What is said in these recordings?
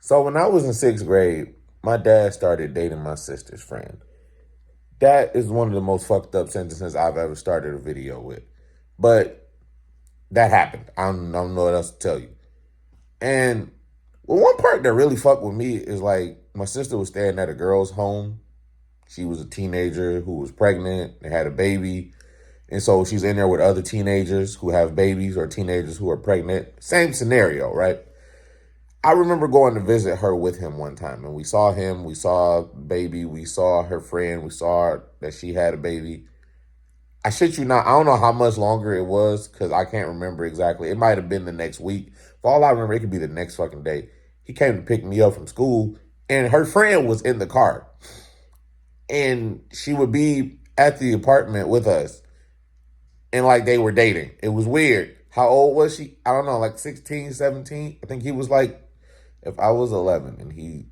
So when I was in sixth grade, my dad started dating my sister's friend. That is one of the most fucked up sentences I've ever started a video with. But that happened. I don't know what else to tell you. And well, one part that really fucked with me is like my sister was staying at a girl's home. She was a teenager who was pregnant and had a baby. And so she's in there with other teenagers who have babies or teenagers who are pregnant. Same scenario, right? I remember going to visit her with him one time, and we saw him, we saw baby, we saw her friend, we saw that she had a baby. I shit you not, I don't know how much longer it was because I can't remember exactly. It might have been the next week. For all I remember, it could be the next fucking day. He came to pick me up from school, and her friend was in the car, and she would be at the apartment with us, and like they were dating. It was weird. How old was she? I don't know, like 16, 17. I think he was like, if I was 11 and he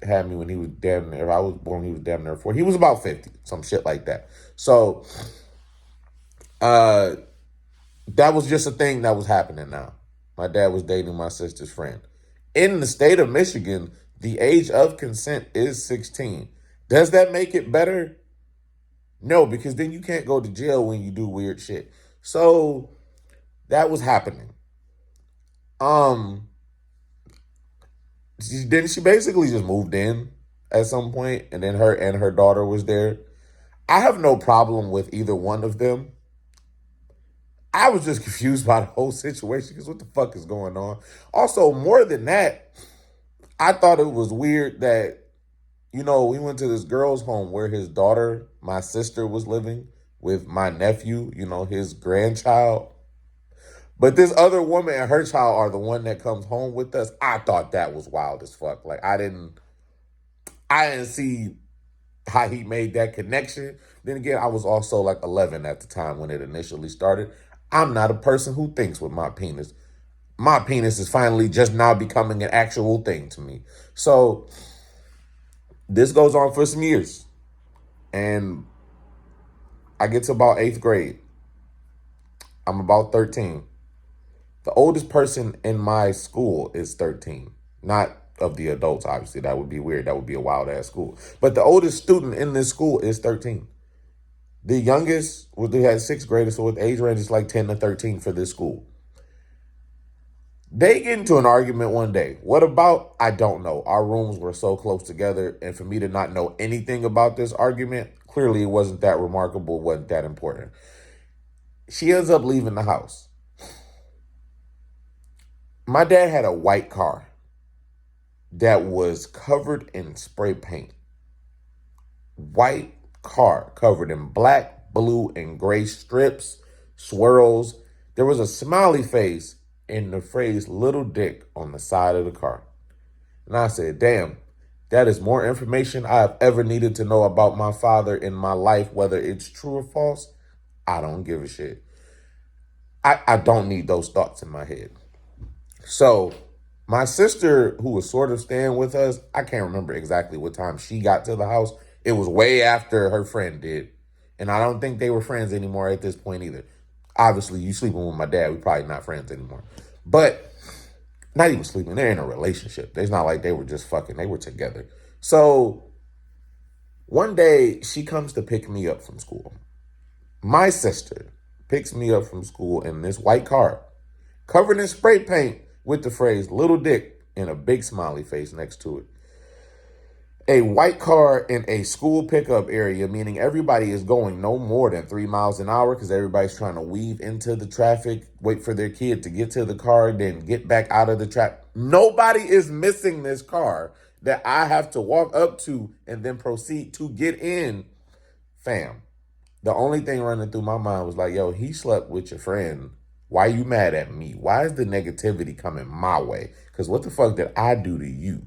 had me when he was damn near, if I was born, he was damn near 4. He was about 50, some shit like that. So uh, that was just a thing that was happening now. My dad was dating my sister's friend. In the state of Michigan, the age of consent is 16. Does that make it better? No, because then you can't go to jail when you do weird shit. So that was happening. Um, then she basically just moved in at some point, and then her and her daughter was there. I have no problem with either one of them. I was just confused by the whole situation because what the fuck is going on? Also, more than that, I thought it was weird that, we went to this girl's home where his daughter, my sister, was living with my nephew, his grandchild. But this other woman and her child are the one that comes home with us. I thought that was wild as fuck. Like I didn't see how he made that connection. Then again, I was also like 11 at the time when it initially started. I'm not a person who thinks with my penis. My penis is finally just now becoming an actual thing to me. So this goes on for some years. And I get to about eighth grade. I'm about 13. The oldest person in my school is 13. Not of the adults, obviously. That would be weird. That would be a wild ass school. But the oldest student in this school is 13. The youngest, they had sixth graders, so the age range is like 10 to 13 for this school. They get into an argument one day. What about? I don't know. Our rooms were so close together, and for me to not know anything about this argument, clearly it wasn't that remarkable, wasn't that important. She ends up leaving the house. My dad had a white car that was covered in spray paint. White car covered in black, blue, and gray strips, swirls. There was a smiley face and the phrase little dick on the side of the car. And I said, damn, that is more information I have ever needed to know about my father in my life, whether it's true or false. I don't give a shit. I don't need those thoughts in my head. So my sister, who was sort of staying with us, I can't remember exactly what time she got to the house. It was way after her friend did. And I don't think they were friends anymore at this point either. Obviously, you sleeping with my dad, we probably not friends anymore. But not even sleeping, they're in a relationship. It's not like they were just fucking, they were together. So one day she comes to pick me up from school. My sister picks me up from school in this white car, covered in spray paint with the phrase little dick and a big smiley face next to it. A white car in a school pickup area, meaning everybody is going no more than 3 miles an hour because everybody's trying to weave into the traffic, wait for their kid to get to the car, then get back out of the traffic. Nobody is missing this car that I have to walk up to and then proceed to get in. Fam, the only thing running through my mind was like, yo, he slept with your friend. Why you mad at me? Why is the negativity coming my way? Because what the fuck did I do to you?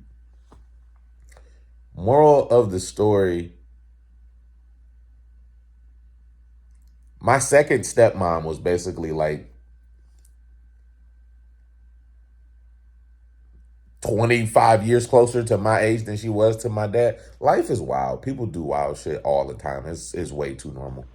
Moral of the story, my second stepmom was basically like 25 years closer to my age than she was to my dad. Life is wild. People do wild shit all the time. It's way too normal.